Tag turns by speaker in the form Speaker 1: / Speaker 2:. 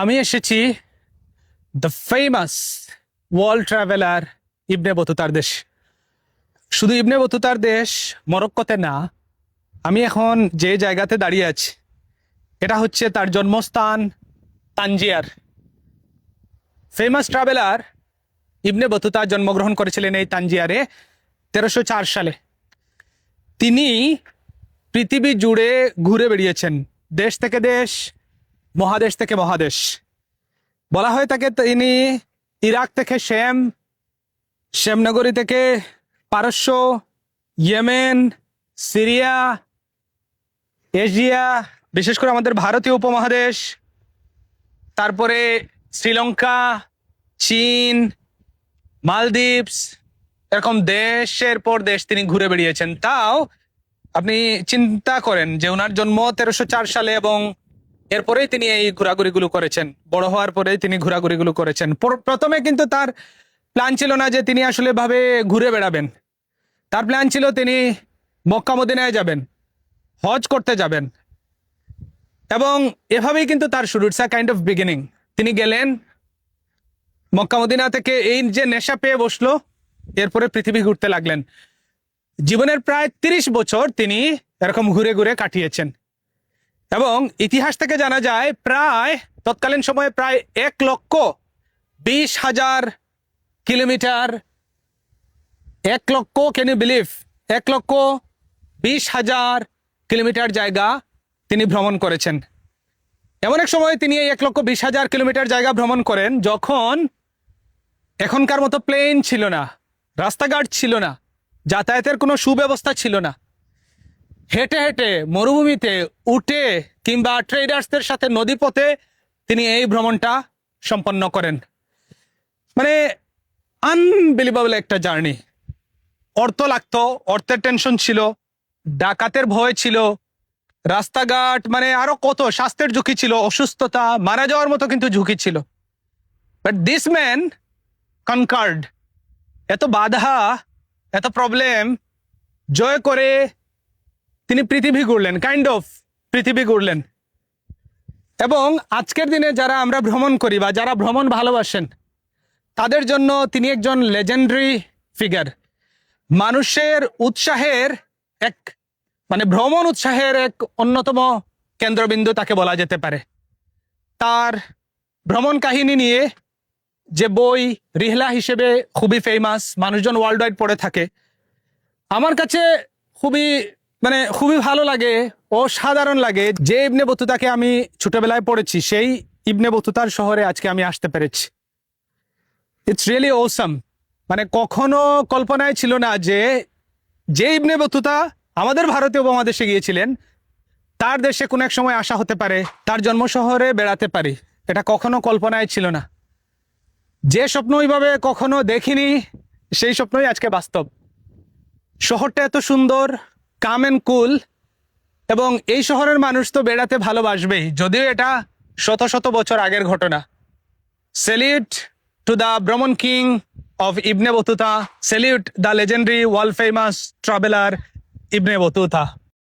Speaker 1: আমি এসেছি the famous world traveller ইবনে বতুতার দেশ। শুধু ইবনে বতুতার দেশ মরক্কোতে না, আমি এখন যে জায়গাতে দাঁড়িয়ে আছি এটা হচ্ছে তার জন্মস্থান তানজিয়ার। ফেমাস ট্রাভেলার ইবনে বতুতা জন্মগ্রহণ করেছিলেন এই তানজিয়ারে 1304 সালে। তিনি পৃথিবী জুড়ে ঘুরে বেড়িয়েছেন, দেশ থেকে দেশ, মহাদেশ থেকে মহাদেশ। বলা হয় তাকে তিনি ইরাক থেকে শ্যামনগরী থেকে পারস্য, ইয়েমেন, সিরিয়া, এশিয়া, বিশেষ করে আমাদের ভারতীয় উপমহাদেশ, তারপরে শ্রীলঙ্কা, চীন, মালদ্বীপস, এরকম দেশের পর দেশ তিনি ঘুরে বেড়িয়েছেন। তাও আপনি চিন্তা করেন যে ওনার জন্ম 1304 সালে এবং এরপরেই তিনি এই ঘোরাঘুরিগুলো করেছেন, বড় হওয়ার পরেই তিনি ঘোরাঘুরিগুলো করেছেন। প্রথমে কিন্তু তার প্ল্যান ছিল না যে তিনি আসলে ভাবে ঘুরে বেড়াবেন। তার প্ল্যান ছিল তিনি মক্কা মদিনায় যাবেন, হজ করতে যাবেন, এবং এভাবেই কিন্তু তার শুরু। It's a kind of beginning. তিনি গেলেন মক্কা মদিনা থেকে, এই যে নেশা পেয়ে বসলো, এরপরে পৃথিবী ঘুরতে লাগলেন। জীবনের প্রায় 30 বছর তিনি এরকম ঘুরে ঘুরে কাটিয়েছেন। এবং ইতিহাস থেকে জানা যায় প্রায় তৎকালীন সময়ে প্রায় 1,20,000 কিলোমিটার, 1,20,000 কিলোমিটার জায়গা তিনি ভ্রমণ করেছেন। এমন এক সময় তিনি এই 1,20,000 কিলোমিটার জায়গা ভ্রমণ করেন যখন এখনকার মতো প্লেন ছিল না, রাস্তাঘাট ছিল না, যাতায়াতের কোনো সুব্যবস্থা ছিল না। হেঁটে হেঁটে মরুভূমিতে উঠে কিংবা ট্রেডার্সদের সাথে নদীপথে তিনি এই ভ্রমণটা সম্পন্ন করেন। মানে আনবিলিভেবল একটা জার্নি। অর্থ লাগতো, অর্থের টেনশন ছিল, ডাকাতের ভয় ছিল, রাস্তাঘাট, মানে আরো কত স্বাস্থ্যের ঝুঁকি ছিল, অসুস্থতা, মারা যাওয়ার মতো কিন্তু ঝুঁকি ছিল। But this man conquered. এত বাধা, এত প্রবলেম জয় করে তিনি পৃথিবী ঘুরলেন, কাইন্ড অফ পৃথিবী ঘুরলেন। এবং আজকের দিনে যারা আমরা ভ্রমণ করি বা যারা ভ্রমণ ভালোবাসেন তাদের জন্য তিনি একজন লেজেন্ডারি ফিগার। মানুষের উৎসাহের এক, মানে ভ্রমণ উৎসাহের এক অন্যতম কেন্দ্রবিন্দু তাকে বলা যেতে পারে। তার ভ্রমণ কাহিনী নিয়ে যে বই রিহলা হিসেবে খুবই ফেমাস, মানুষজন ওয়ার্ল্ড ওয়াইড পড়ে থাকে। আমার কাছে খুবই ভালো লাগে, অসাধারণ লাগে যে ইবনে বতুতাকে আমি ছোটবেলায় পড়েছি, সেই ইবনে বতুতার শহরে আজকে আমি আসতে পেরেছি। It's really awesome. মানে কখনো কল্পনায় ছিল না যে ইবনে বতুতা আমাদের ভারতীয় উপমহাদেশে গিয়েছিলেন, তার দেশে কোনো এক সময় আসা হতে পারে, তার জন্ম শহরে বেড়াতে পারি, এটা কখনো কল্পনায় ছিল না। যে স্বপ্ন ওইভাবে কখনো দেখিনি, সেই স্বপ্নই আজকে বাস্তব। শহরটা এত সুন্দর, কাম এন্ড কুল, এবং এই শহরের মানুষ তো বেড়াতে ভালোবাসবেই, যদিও এটা শত শত বছর আগের ঘটনা। সেলিউট টু দ্য ভ্রমণ king of Ibn Battuta, salute the legendary world famous traveller Ibn Battuta.